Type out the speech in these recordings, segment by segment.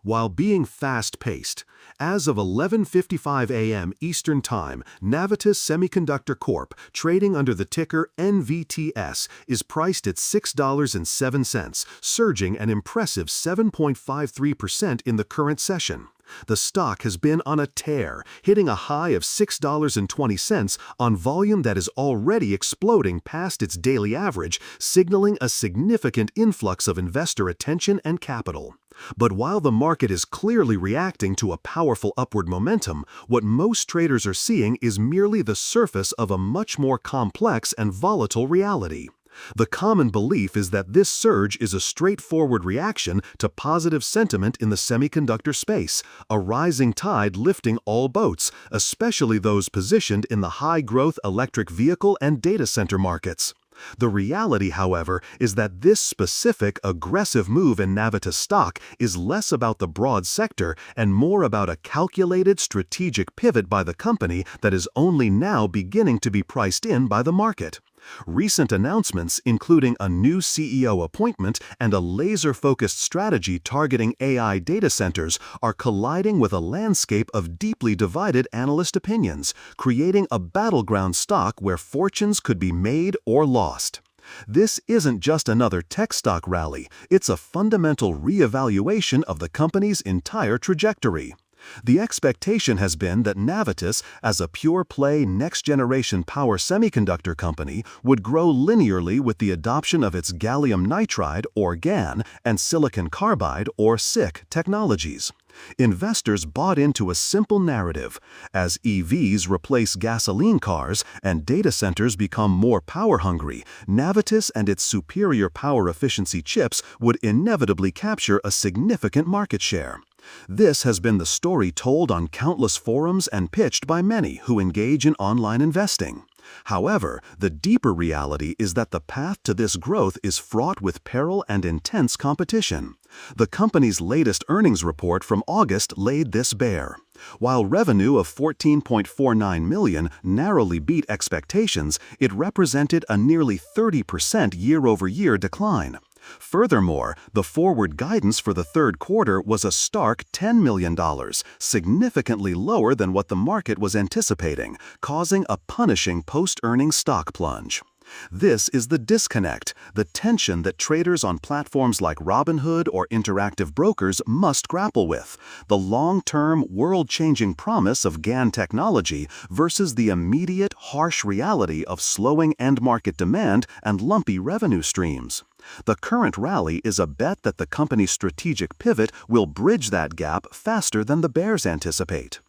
While being fast-paced, as of 11:55 a.m. Eastern Time, Navitas Semiconductor Corp., trading under the ticker NVTS, is priced at $6.07, surging an impressive 7.53% in the current session. The stock has been on a tear, hitting a high of $6.20 on volume that is already exploding past its daily average, signaling a significant influx of investor attention and capital. But while the market is clearly reacting to a powerful upward momentum, what most traders are seeing is merely the surface of a much more complex and volatile reality. The common belief is that this surge is a straightforward reaction to positive sentiment in the semiconductor space, a rising tide lifting all boats, especially those positioned in the high-growth electric vehicle and data center markets. The reality, however, is that this specific aggressive move in Navitas stock is less about the broad sector and more about a calculated strategic pivot by the company that is only now beginning to be priced in by the market. Recent announcements, including a new CEO appointment and a laser-focused strategy targeting AI data centers, are colliding with a landscape of deeply divided analyst opinions, creating a battleground stock where fortunes could be made or lost. This isn't just another tech stock rally, it's a fundamental re-evaluation of the company's entire trajectory. The expectation has been that Navitas, as a pure-play next-generation power semiconductor company, would grow linearly with the adoption of its gallium nitride, or GaN, and silicon carbide, or SiC, technologies. Investors bought into a simple narrative. As EVs replace gasoline cars and data centers become more power-hungry, Navitas and its superior power efficiency chips would inevitably capture a significant market share. This has been the story told on countless forums and pitched by many who engage in online investing. However, the deeper reality is that the path to this growth is fraught with peril and intense competition. The company's latest earnings report from August laid this bare. While revenue of $14.49 million narrowly beat expectations, it represented a nearly 30% year-over-year decline. Furthermore, the forward guidance for the third quarter was a stark $10 million, significantly lower than what the market was anticipating, causing a punishing post-earnings stock plunge. This is the disconnect, the tension that traders on platforms like Robinhood or Interactive Brokers must grapple with, the long-term, world-changing promise of GaN technology versus the immediate, harsh reality of slowing end-market demand and lumpy revenue streams. The current rally is a bet that the company's strategic pivot will bridge that gap faster than the bears anticipate.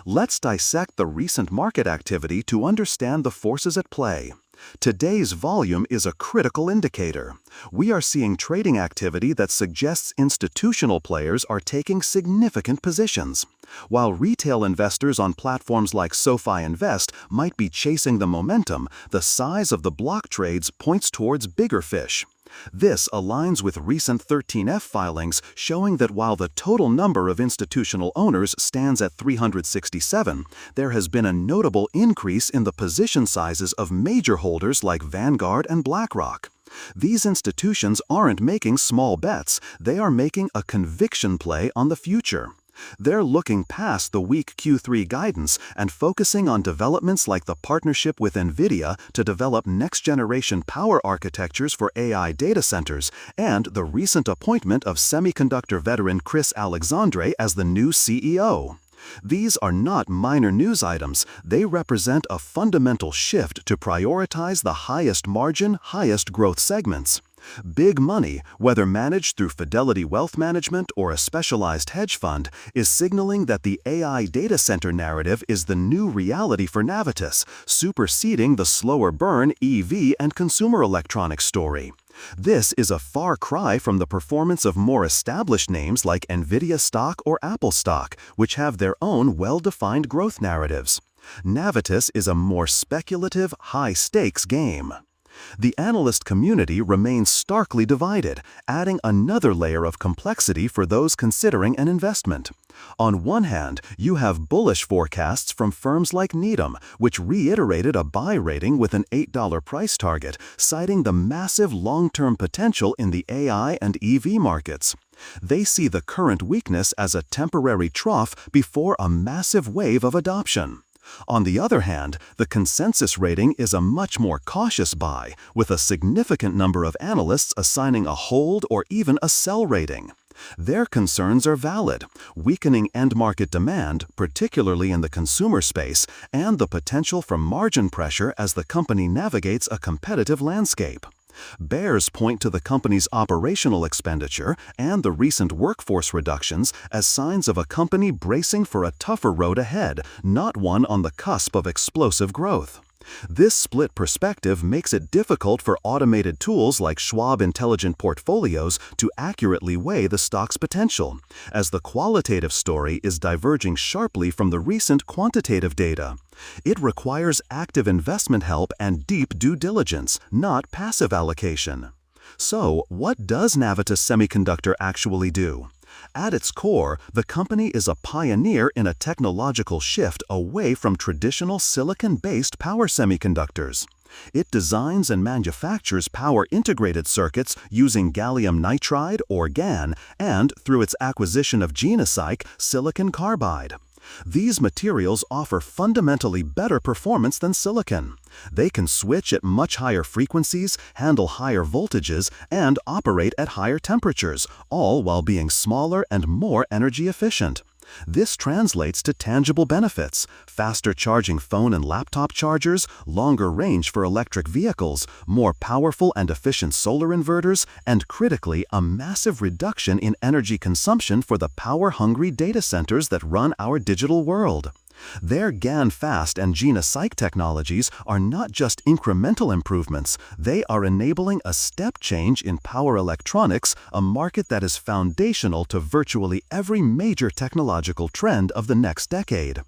Let's dissect the recent market activity to understand the forces at play. Today's volume is a critical indicator. We are seeing trading activity that suggests institutional players are taking significant positions, while retail investors on platforms like SoFi Invest might be chasing the momentum. The size of the block trades points towards bigger fish. This aligns with recent 13F filings showing that while the total number of institutional owners stands at 367, there has been a notable increase in the position sizes of major holders like Vanguard and BlackRock. These institutions aren't making small bets, they are making a conviction play on the future. They're looking past the weak Q3 guidance and focusing on developments like the partnership with NVIDIA to develop next-generation power architectures for AI data centers and the recent appointment of semiconductor veteran Chris Alexandre as the new CEO. These are not minor news items, they represent a fundamental shift to prioritize the highest margin, highest growth segments. Big money, whether managed through Fidelity Wealth Management or a specialized hedge fund, is signaling that the AI data center narrative is the new reality for Navitas, superseding the slower burn EV and consumer electronics story. This is a far cry from the performance of more established names like NVIDIA stock or Apple stock, which have their own well-defined growth narratives. Navitas is a more speculative, high-stakes game. The analyst community remains starkly divided, adding another layer of complexity for those considering an investment. On one hand, you have bullish forecasts from firms like Needham, which reiterated a buy rating with an $8 price target, citing the massive long-term potential in the AI and EV markets. They see the current weakness as a temporary trough before a massive wave of adoption. On the other hand, the consensus rating is a much more cautious buy, with a significant number of analysts assigning a hold or even a sell rating. Their concerns are valid: weakening end-market demand, particularly in the consumer space, and the potential for margin pressure as the company navigates a competitive landscape. Bears point to the company's operational expenditure and the recent workforce reductions as signs of a company bracing for a tougher road ahead, not one on the cusp of explosive growth. This split perspective makes it difficult for automated tools like Schwab Intelligent Portfolios to accurately weigh the stock's potential, as the qualitative story is diverging sharply from the recent quantitative data. It requires active investment help and deep due diligence, not passive allocation. So, what does Navitas Semiconductor actually do? At its core, the company is a pioneer in a technological shift away from traditional silicon-based power semiconductors. It designs and manufactures power-integrated circuits using gallium nitride, or GaN, and, through its acquisition of GaN and SiC, silicon carbide. These materials offer fundamentally better performance than silicon. They can switch at much higher frequencies, handle higher voltages, and operate at higher temperatures, all while being smaller and more energy efficient. This translates to tangible benefits: faster charging phone and laptop chargers, longer range for electric vehicles, more powerful and efficient solar inverters, and critically, a massive reduction in energy consumption for the power-hungry data centers that run our digital world. Their GaN fast and GaN and SiC technologies are not just incremental improvements, they are enabling a step change in power electronics, a market that is foundational to virtually every major technological trend of the next decade.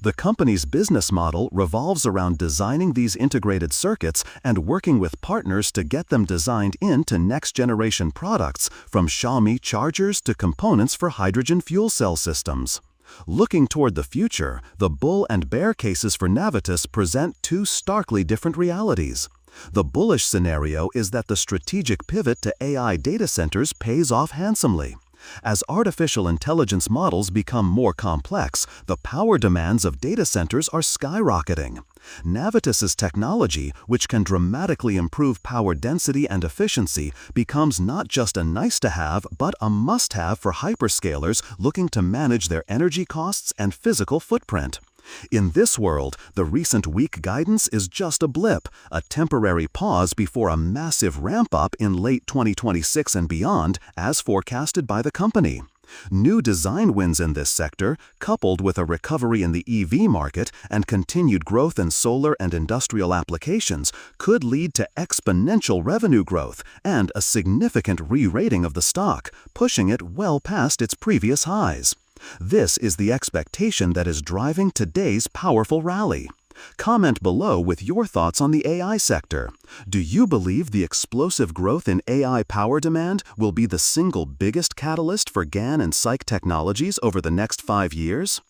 The company's business model revolves around designing these integrated circuits and working with partners to get them designed into next-generation products, from Xiaomi chargers to components for hydrogen fuel cell systems. Looking toward the future, the bull and bear cases for Navitas present two starkly different realities. The bullish scenario is that the strategic pivot to AI data centers pays off handsomely. As artificial intelligence models become more complex, the power demands of data centers are skyrocketing. Navitas's technology, which can dramatically improve power density and efficiency, becomes not just a nice-to-have but a must-have for hyperscalers looking to manage their energy costs and physical footprint. In this world, the recent weak guidance is just a blip, a temporary pause before a massive ramp-up in late 2026 and beyond, as forecasted by the company. New design wins in this sector, coupled with a recovery in the EV market and continued growth in solar and industrial applications, could lead to exponential revenue growth and a significant re-rating of the stock, pushing it well past its previous highs. This is the expectation that is driving today's powerful rally. Comment below with your thoughts on the AI sector. Do you believe the explosive growth in AI power demand will be the single biggest catalyst for GaN and SiC technologies over the next 5 years?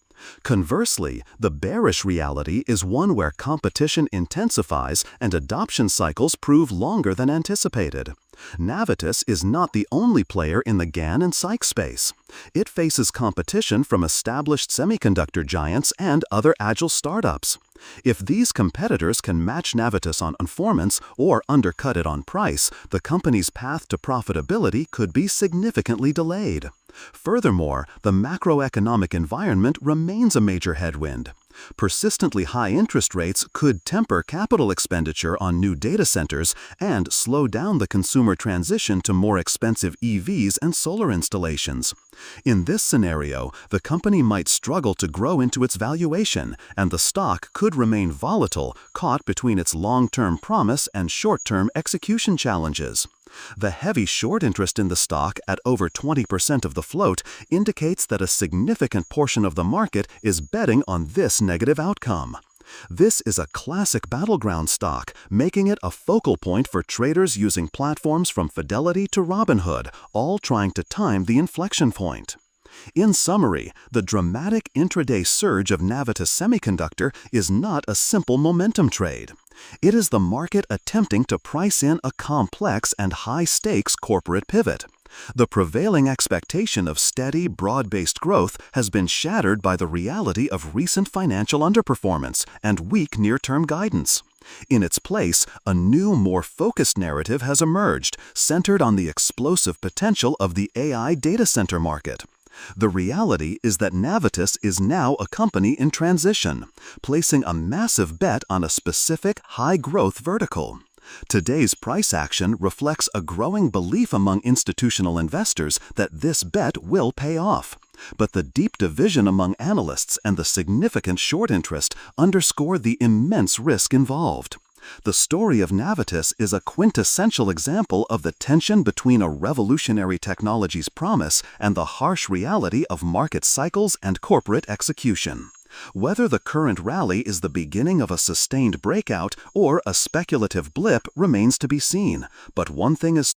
Conversely, the bearish reality is one where competition intensifies and adoption cycles prove longer than anticipated. Navitas is not the only player in the GaN and SiC space. It faces competition from established semiconductor giants and other agile startups. If these competitors can match Navitas on performance or undercut it on price, the company's path to profitability could be significantly delayed. Furthermore, the macroeconomic environment remains a major headwind. Persistently high interest rates could temper capital expenditure on new data centers and slow down the consumer transition to more expensive EVs and solar installations. In this scenario, the company might struggle to grow into its valuation, and the stock could remain volatile, caught between its long-term promise and short-term execution challenges. The heavy short interest in the stock at over 20% of the float indicates that a significant portion of the market is betting on this negative outcome. This is a classic battleground stock, making it a focal point for traders using platforms from Fidelity to Robinhood, all trying to time the inflection point. In summary, the dramatic intraday surge of Navitas Semiconductor is not a simple momentum trade. It is the market attempting to price in a complex and high-stakes corporate pivot. The prevailing expectation of steady, broad-based growth has been shattered by the reality of recent financial underperformance and weak near-term guidance. In its place, a new, more focused narrative has emerged, centered on the explosive potential of the AI data center market. The reality is that Navitas is now a company in transition, placing a massive bet on a specific high-growth vertical. Today's price action reflects a growing belief among institutional investors that this bet will pay off. But the deep division among analysts and the significant short interest underscore the immense risk involved. The story of Navitas is a quintessential example of the tension between a revolutionary technology's promise and the harsh reality of market cycles and corporate execution. Whether the current rally is the beginning of a sustained breakout or a speculative blip remains to be seen, but one thing is